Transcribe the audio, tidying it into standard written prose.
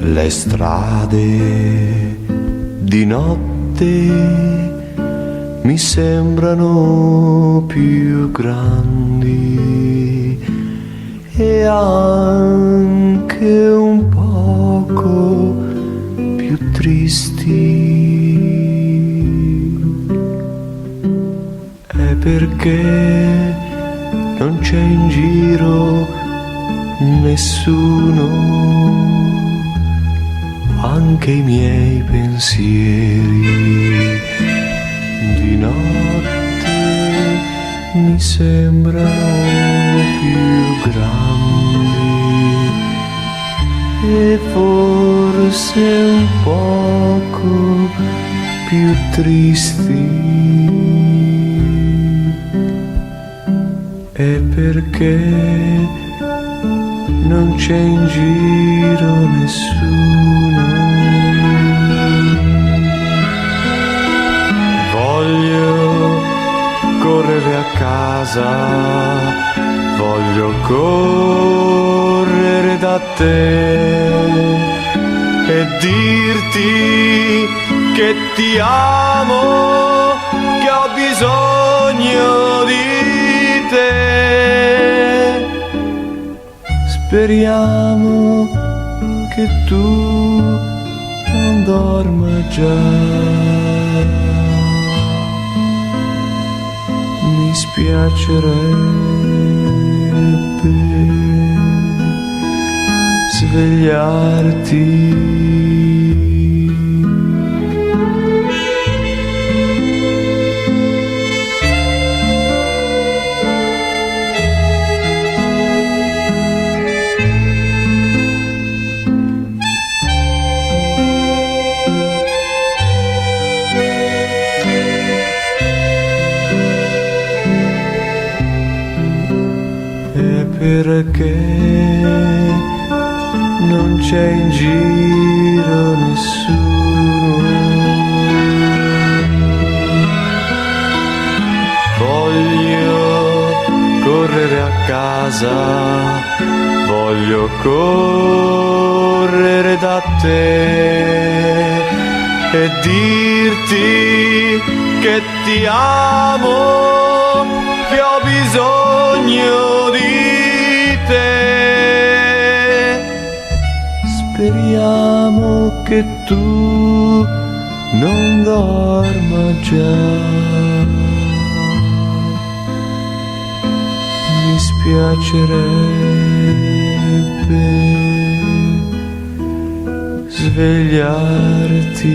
Le strade di notte mi sembrano più grandi e anche un poco più tristi. È perché non c'è in giro nessuno, anche i miei pensieri di notte mi sembrano più grandi e forse un poco più tristi. È perché non c'è in giro nessuno. Voglio correre a casa, voglio correre da te e dirti che ti amo, che ho bisogno di te. Speriamo che tu non dorma già. Mi spiacerebbe svegliarti. Perché non c'è in giro nessuno. Voglio correre a casa, voglio correre da te e dirti che ti amo, che ho bisogno di te. Speriamo che tu non dorma già. Mi spiacerebbe svegliarti.